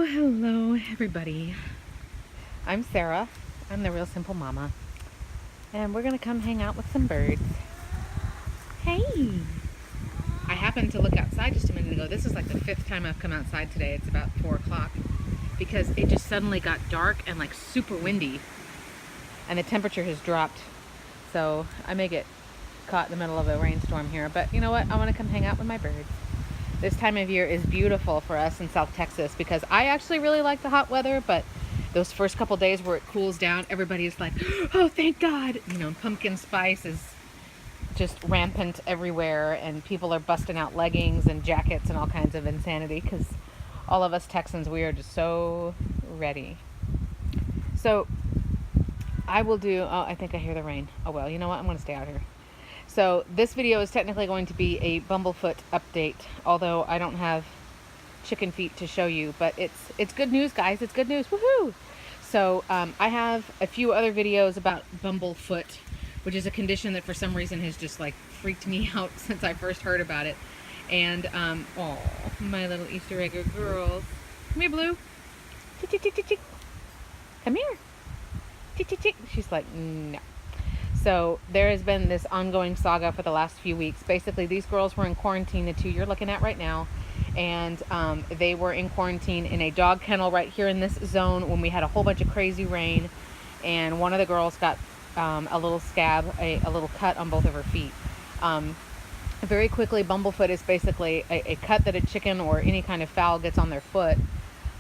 Hello everybody. I'm Sarah. I'm the Real Simple Mama. And we're going to come hang out with some birds. Hey! I happened to look outside just a minute ago. This is like the 5th time I've come outside today. It's about 4 o'clock. Because it just suddenly got dark and like super windy. And the temperature has dropped. So I may get caught in the middle of a rainstorm here. But you know what? I want to come hang out with my birds. This time of year is beautiful for us in South Texas because I actually really like the hot weather, but those first couple days where it cools down, everybody's like, oh, thank God. You know, pumpkin spice is just rampant everywhere, and people are busting out leggings and jackets and all kinds of insanity because all of us Texans, we are just so ready. So I will do, oh, I think I hear the rain. Oh, well, you know what? I'm going to stay out here. So this video is technically going to be a Bumblefoot update, although I don't have chicken feet to show you, but it's good news, guys. It's good news. Woohoo! So I have a few other videos about Bumblefoot, which is a condition that for some reason has just like freaked me out since I first heard about it. And oh, my little Easter egger girls. Come here, Blue. Chick, chick, chick, chick, chick. Come here. Chick, chick, chick. She's like, no. So there has been this ongoing saga for the last few weeks. Basically, these girls were in quarantine, the two you're looking at right now, and they were in quarantine in a dog kennel right here in this zone when we had a whole bunch of crazy rain, and one of the girls got a little scab, a little cut on both of her feet. Very quickly, Bumblefoot is basically a cut that a chicken or any kind of fowl gets on their foot.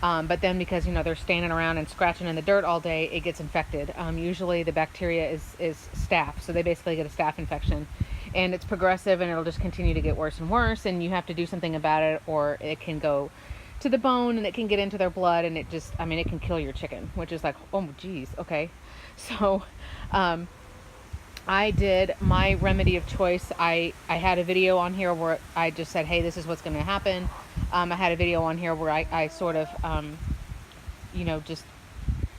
But then because, you know, they're standing around and scratching in the dirt all day, it gets infected. Usually the bacteria is staph, so they basically get a staph infection. And it's progressive, and it'll just continue to get worse and worse, and you have to do something about it, or it can go to the bone, and it can get into their blood, and it just, I mean, it can kill your chicken, which is like, oh, geez, okay. So I did my remedy of choice. I had a video on here where I just said, hey, this is what's going to happen. I had a video on here where I sort of, you know, just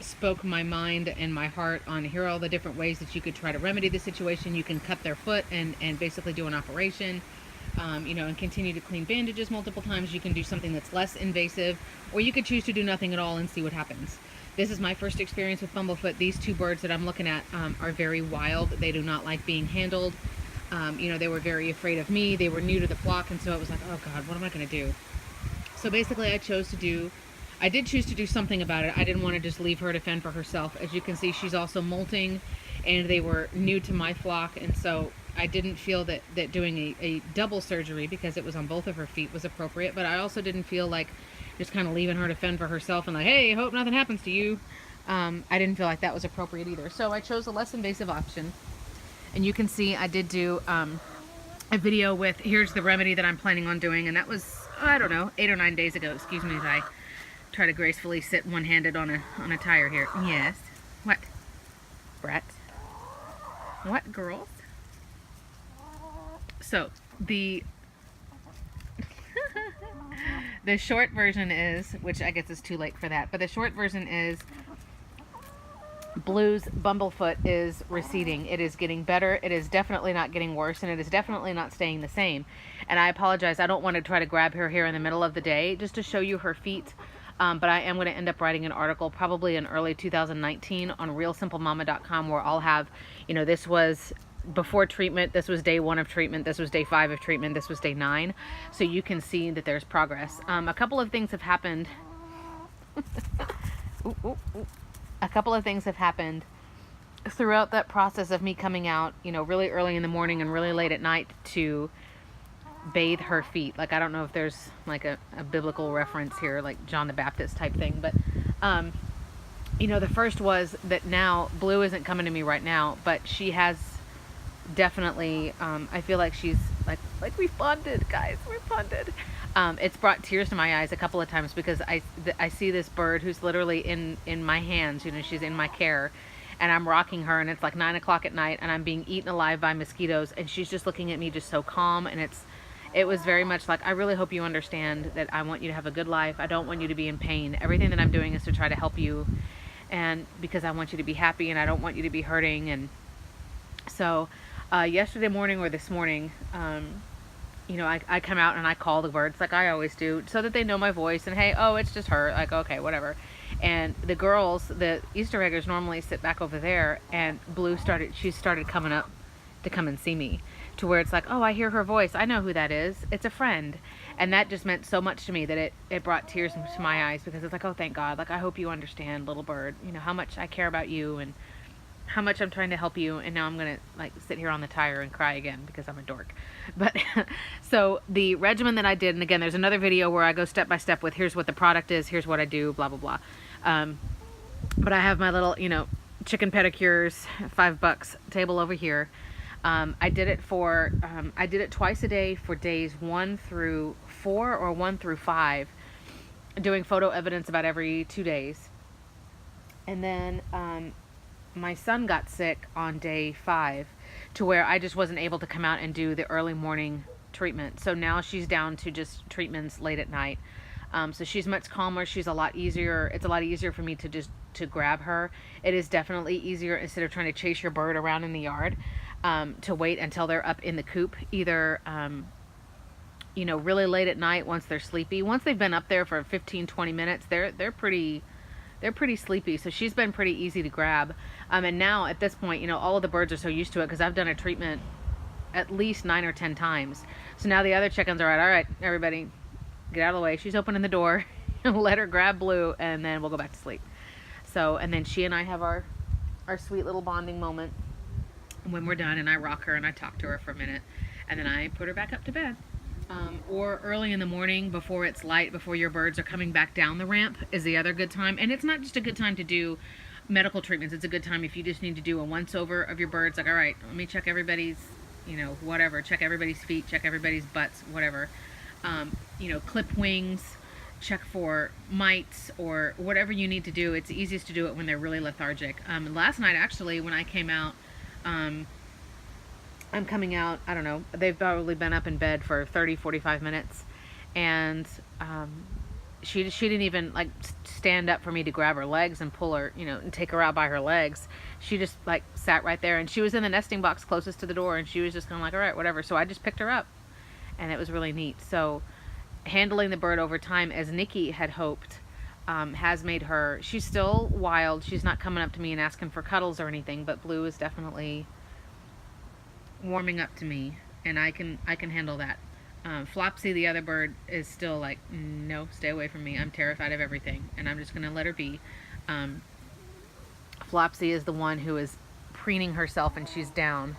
spoke my mind and my heart on here are all the different ways that you could try to remedy the situation. You can cut their foot and basically do an operation, you know, and continue to clean bandages multiple times. You can do something that's less invasive, or you could choose to do nothing at all and see what happens. This is my first experience with Bumblefoot. These two birds that I'm looking at are very wild. They do not like being handled. You know, they were very afraid of me. They were new to the flock, and so it was like, oh God, what am I going to do? So basically I did choose to do something about it. I didn't want to just leave her to fend for herself. As you can see, she's also molting, and they were new to my flock, and so I didn't feel that doing a double surgery, because it was on both of her feet, was appropriate. But I also didn't feel like just kind of leaving her to fend for herself and like, hey, hope nothing happens to you. I didn't feel like that was appropriate either. So I chose a less invasive option. And you can see I did do a video with, here's the remedy that I'm planning on doing. And that was, I don't know, 8 or 9 days ago. Excuse me as I try to gracefully sit one-handed on a tire here. Yes. What? Brat? What, girls? So, the short version is, which I guess is too late for that, but the short version is Blue's Bumblefoot is receding. It is getting better. It is definitely not getting worse, and it is definitely not staying the same. And I apologize. I don't want to try to grab her here in the middle of the day just to show you her feet. But I am going to end up writing an article probably in early 2019 on realsimplemama.com, where I'll have, you know, this was before treatment, this was day 1 of treatment, this was day 5 of treatment, this was day 9, so you can see that there's progress. A couple of things have happened. Ooh, ooh, ooh. A couple of things have happened throughout that process of me coming out, you know, really early in the morning and really late at night to bathe her feet. Like, I don't know if there's like a biblical reference here, like John the Baptist type thing, but you know, the first was that now Blue isn't coming to me right now, but she has definitely, I feel like she's like we bonded, guys. We're bonded. It's brought tears to my eyes a couple of times because I see this bird who's literally in my hands. You know, she's in my care, and I'm rocking her, and it's like 9 o'clock at night, and I'm being eaten alive by mosquitoes, and she's just looking at me just so calm. And it was very much like, I really hope you understand that I want you to have a good life. I don't want you to be in pain. Everything that I'm doing is to try to help you, and because I want you to be happy, and I don't want you to be hurting. And so yesterday morning or this morning, you know, I come out and I call the birds like I always do so that they know my voice and, hey, oh, it's just her. Like, okay, whatever. And the girls, the Easter eggers normally sit back over there, and Blue she started coming up to come and see me, to where it's like, oh, I hear her voice. I know who that is. It's a friend. And that just meant so much to me that it brought tears to my eyes, because it's like, oh, thank God. Like, I hope you understand, little bird, you know, how much I care about you and how much I'm trying to help you, and now I'm gonna like sit here on the tire and cry again because I'm a dork. But so the regimen that I did, and again, there's another video where I go step by step with here's what the product is, here's what I do, blah blah blah. But I have my little, you know, chicken pedicures, $5 table over here. I did it twice a day for days 1 through 4 or 1 through 5, doing photo evidence about every 2 days. And then my son got sick on day 5, to where I just wasn't able to come out and do the early morning treatment. So now she's down to just treatments late at night. So she's much calmer. She's a lot easier. It's a lot easier for me to grab her. It is definitely easier, instead of trying to chase your bird around in the yard, to wait until they're up in the coop, either you know, really late at night once they're sleepy. Once they've been up there for 15-20 minutes, they're pretty sleepy. So she's been pretty easy to grab. And now at this point, you know, all of the birds are so used to it, because I've done a treatment at least 9 or 10 times. So now the other chickens are all right, everybody, get out of the way. She's opening the door. Let her grab Blue, and then we'll go back to sleep. So, and then she and I have our sweet little bonding moment when we're done, and I rock her and I talk to her for a minute, and then I put her back up to bed. Or early in the morning before it's light, before your birds are coming back down the ramp, is the other good time. And it's not just a good time to do medical treatments. It's a good time if you just need to do a once over of your birds. Like, all right, let me check everybody's, you know, whatever. Check everybody's feet, check everybody's butts, whatever. You know, clip wings, check for mites, or whatever you need to do. It's easiest to do it when they're really lethargic. Last night, actually, when I came out, I'm coming out, I don't know, they've probably been up in bed for 30-45 minutes, and she didn't even like stand up for me to grab her legs and pull her, you know, and take her out by her legs. She just like sat right there, and she was in the nesting box closest to the door, and she was just kind of like, all right, whatever. So I just picked her up, and it was really neat. So handling the bird over time, as Nikki had hoped, has made her, she's still wild. She's not coming up to me and asking for cuddles or anything, but Blue is definitely warming up to me, and I can handle that. Flopsy, the other bird, is still like, no, stay away from me. I'm terrified of everything, and I'm just gonna let her be. Flopsy is the one who is preening herself, and she's down.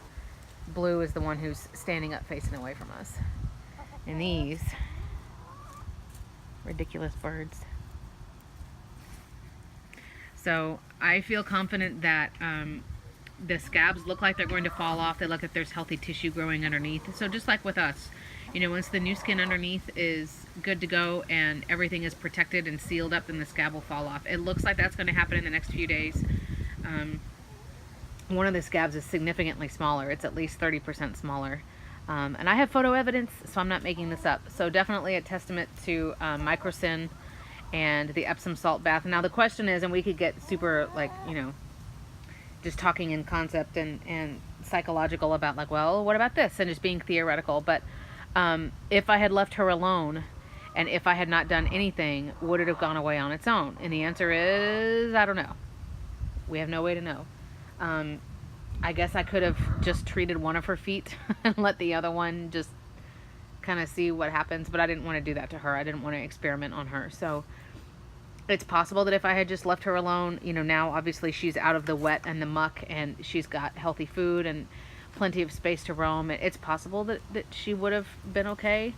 Blue is the one who's standing up, facing away from us. And these ridiculous birds. So I feel confident that the scabs look like they're going to fall off. They look like there's healthy tissue growing underneath. So just like with us, you know, once the new skin underneath is good to go and everything is protected and sealed up, then the scab will fall off. It looks like that's going to happen in the next few days. One of the scabs is significantly smaller. It's at least 30% smaller. And I have photo evidence, so I'm not making this up. So definitely a testament to Microcyn and the Epsom salt bath. Now the question is, and we could get super, like, you know, just talking in concept and psychological about, like, well, what about this, and just being theoretical. But if I had left her alone, and if I had not done anything, would it have gone away on its own? And the answer is, I don't know. We have no way to know. I guess I could have just treated one of her feet and let the other one just kind of see what happens, but I didn't want to do that to her. I didn't want to experiment on her. So it's possible that if I had just left her alone, you know, now obviously she's out of the wet and the muck, and she's got healthy food and plenty of space to roam. It's possible that she would have been okay.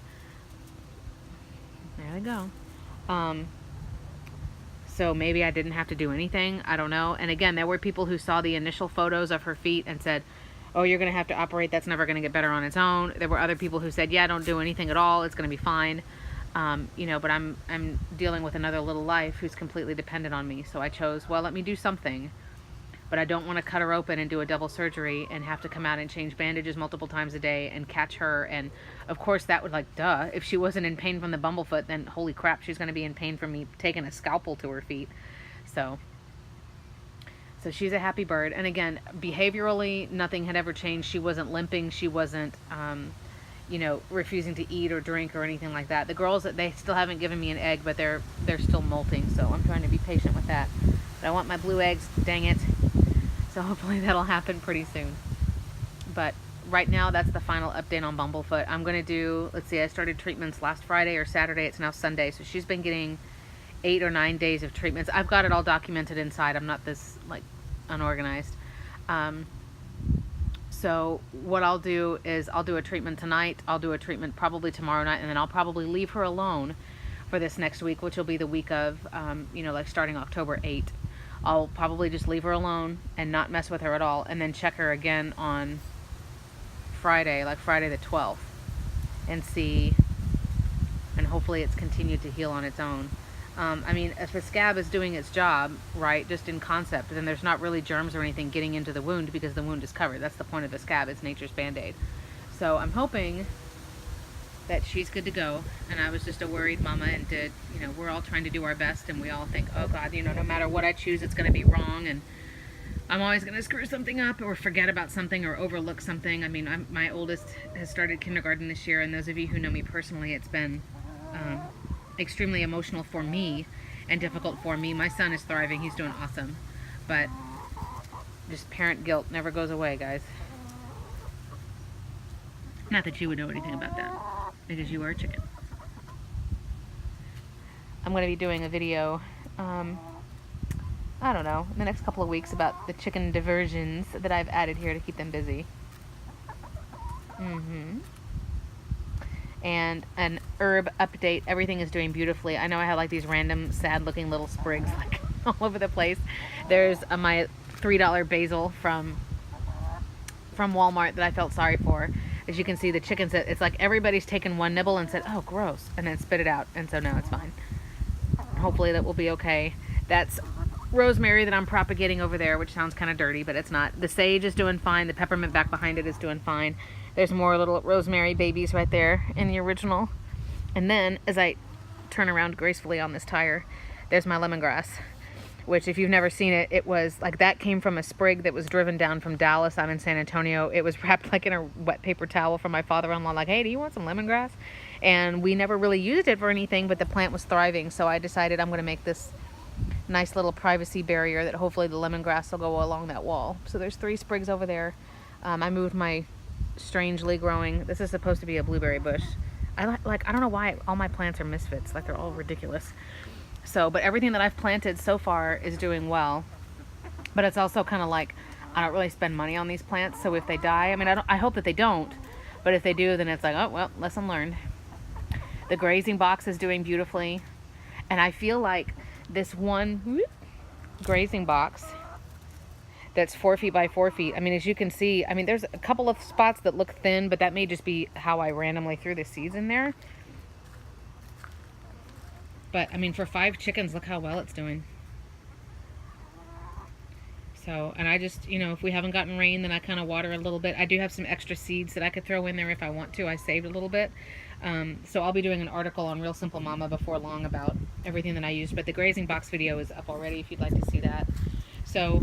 There we go. So maybe I didn't have to do anything. I don't know. And again, there were people who saw the initial photos of her feet and said, oh, you're going to have to operate. That's never going to get better on its own. There were other people who said, yeah, don't do anything at all. It's going to be fine. You know, but I'm dealing with another little life who's completely dependent on me. So I chose, well, let me do something. But I don't want to cut her open and do a double surgery and have to come out and change bandages multiple times a day and catch her. And of course that would, like, duh, if she wasn't in pain from the bumblefoot, then holy crap, she's going to be in pain from me taking a scalpel to her feet. So she's a happy bird. And again, behaviorally, nothing had ever changed. She wasn't limping. She wasn't, you know, refusing to eat or drink or anything like that. The girls, they still haven't given me an egg, but they're still molting, so I'm trying to be patient with that. But I want my blue eggs, dang it. So hopefully that'll happen pretty soon. But right now, that's the final update on Bumblefoot. I'm going to do, let's see, I started treatments last Friday or Saturday. It's now Sunday. So she's been getting 8 or 9 days of treatments. I've got it all documented inside. I'm not this, like, unorganized. So what I'll do is I'll do a treatment tonight. I'll do a treatment probably tomorrow night. And then I'll probably leave her alone for this next week, which will be the week of, you know, like starting October 8th. I'll probably just leave her alone and not mess with her at all. And then check her again on Friday, like Friday the 12th, and see, and hopefully it's continued to heal on its own. I mean, if the scab is doing its job, right, just in concept, then there's not really germs or anything getting into the wound because the wound is covered. That's the point of the scab. It's nature's Band-Aid. So I'm hoping that she's good to go. And I was just a worried mama, and you know, we're all trying to do our best, and we all think, oh God, you know, no matter what I choose, it's going to be wrong, and I'm always going to screw something up or forget about something or overlook something. I mean, my oldest has started kindergarten this year, and those of you who know me personally, it's been extremely emotional for me and difficult for me. My son is thriving. He's doing awesome. But just parent guilt never goes away, guys. Not that you would know anything about that, because you are a chicken. I'm going to be doing a video, I don't know, in the next couple of weeks about the chicken diversions that I've added here to keep them busy. And an herb update. Everything is doing beautifully. I know I have like these random sad looking little sprigs like all over the place. There's my $3 basil from Walmart that I felt sorry for. As you can see, the chickens, it's like everybody's taken one nibble and said, oh gross, and then spit it out, and so now it's fine. Hopefully that will be okay. That's rosemary that I'm propagating over there, which sounds kind of dirty, but it's not. The sage is doing fine. The peppermint back behind it is doing fine. There's more little rosemary babies right there in the original. And then, as I turn around gracefully on this tire, there's my lemongrass, which if you've never seen it, it was like that came from a sprig that was driven down from Dallas. I'm in San Antonio. It was wrapped like in a wet paper towel from my father-in-law, like, hey, do you want some lemongrass? And we never really used it for anything, but the plant was thriving. So I decided I'm going to make this nice little privacy barrier that hopefully the lemongrass will go along that wall. So there's 3 sprigs over there. I moved my strangely growing, this is supposed to be a blueberry bush. I don't know why all my plants are misfits, like they're all ridiculous. So, but everything that I've planted so far is doing well. But it's also kind of like, I don't really spend money on these plants, so if they die, I mean, I hope that they don't, but if they do, then it's like, oh, well, lesson learned. The grazing box is doing beautifully, and I feel like this one grazing box that's 4 feet by 4 feet. I mean, as you can see, I mean, there's a couple of spots that look thin, but that may just be how I randomly threw the seeds in there. But, I mean, for 5 chickens, look how well it's doing. So, and I just, you know, if we haven't gotten rain, then I kind of water a little bit. I do have some extra seeds that I could throw in there if I want to. I saved a little bit. So I'll be doing an article on Real Simple Mama before long about everything that I used. But the grazing box video is up already if you'd like to see that. So,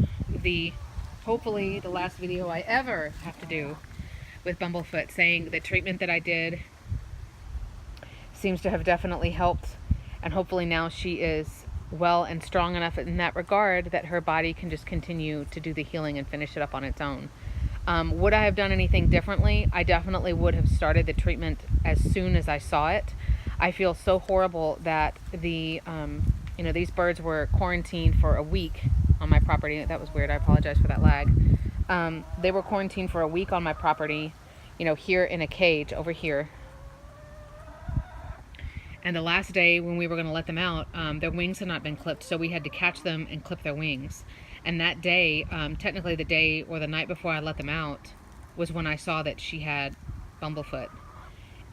hopefully the last video I ever have to do with Bumblefoot, saying the treatment that I did seems to have definitely helped, and hopefully now she is well and strong enough in that regard that her body can just continue to do the healing and finish it up on its own. Would I have done anything differently? I definitely would have started the treatment as soon as I saw it. I feel so horrible that you know, these birds were quarantined for a week on my property. That was weird. I apologize for that lag. They were quarantined for a week on my property, you know, here in a cage over here. And the last day when we were going to let them out, their wings had not been clipped, so we had to catch them and clip their wings. And that day, technically the day or the night before I let them out, was when I saw that she had Bumblefoot.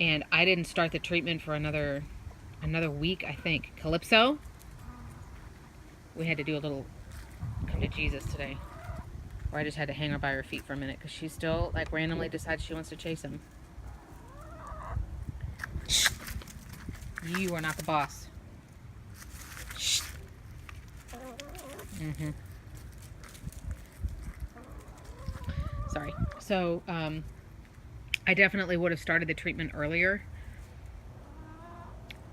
And I didn't start the treatment for another week, I think. Calypso, we had to do a little come to Jesus today, where I just had to hang her by her feet for a minute because she still like randomly decides she wants to chase him. Shh. You are not the boss. Shh. Sorry. So I definitely would have started the treatment earlier,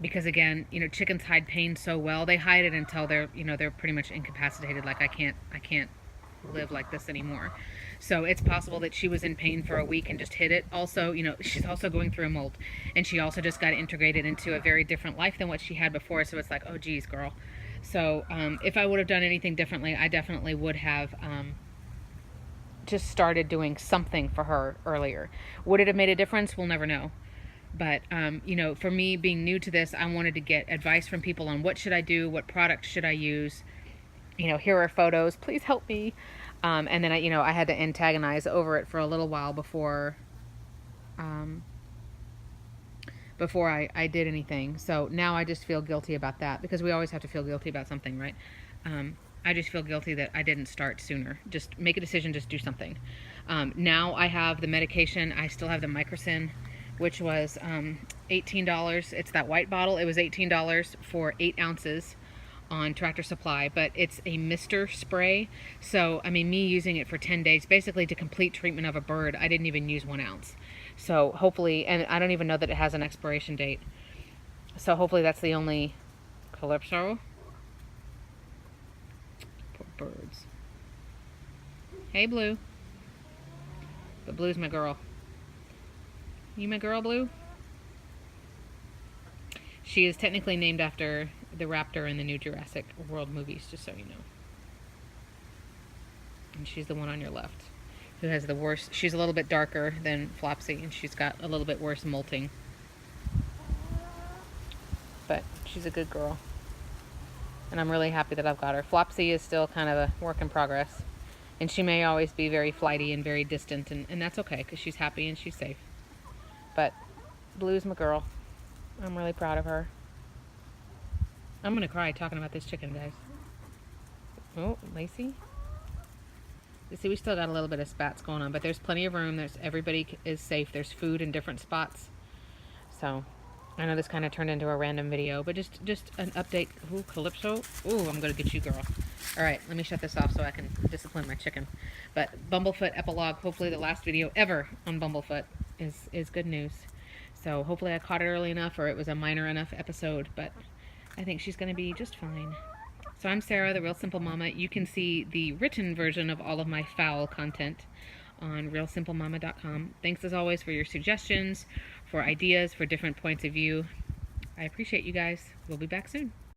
because again, you know, chickens hide pain so well. They hide it until they're, you know, they're pretty much incapacitated. Like, I can't live like this anymore. So it's possible that she was in pain for a week and just hid it. Also, you know, she's also going through a molt, and she also just got integrated into a very different life than what she had before. So it's like, oh geez, girl. So if I would have done anything differently, I definitely would have just started doing something for her earlier. Would it have made a difference? We'll never know. But you know, for me being new to this, I wanted to get advice from people on what should I do, what product should I use. You know, here are photos, please help me. And then I had to antagonize over it for a little while before I did anything. So now I just feel guilty about that, because we always have to feel guilty about something, right? I just feel guilty that I didn't start sooner. Just make a decision, just do something. Now I have the medication. I still have the Microcin, which was $18. It's that white bottle. It was $18 for 8 ounces on Tractor Supply, but it's a mister spray. So, I mean, me using it for 10 days, basically to complete treatment of a bird, I didn't even use 1 ounce. So hopefully, and I don't even know that it has an expiration date. So hopefully that's the only Calypso. Poor birds. Hey, Blue. But Blue's my girl. You my girl, Blue? She is technically named after the raptor in the new Jurassic World movies, just so you know. And she's the one on your left who has the worst. She's a little bit darker than Flopsy, and she's got a little bit worse molting. But she's a good girl. And I'm really happy that I've got her. Flopsy is still kind of a work in progress. And she may always be very flighty and very distant, and that's okay, because she's happy and she's safe. But Blue's my girl. I'm really proud of her. I'm going to cry talking about this chicken, guys. Oh, Lacey. You see, we still got a little bit of spats going on, but there's plenty of room. Everybody is safe. There's food in different spots. So, I know this kind of turned into a random video, but just an update. Ooh, Calypso. Ooh, I'm going to get you, girl. All right, let me shut this off so I can discipline my chicken. But Bumblefoot epilogue, hopefully the last video ever on Bumblefoot is good news. So hopefully I caught it early enough, or it was a minor enough episode, but I think she's going to be just fine. So I'm Sarah, the Real Simple Mama. You can see the written version of all of my fowl content on realsimplemama.com. Thanks as always for your suggestions, for ideas, for different points of view. I appreciate you guys. We'll be back soon.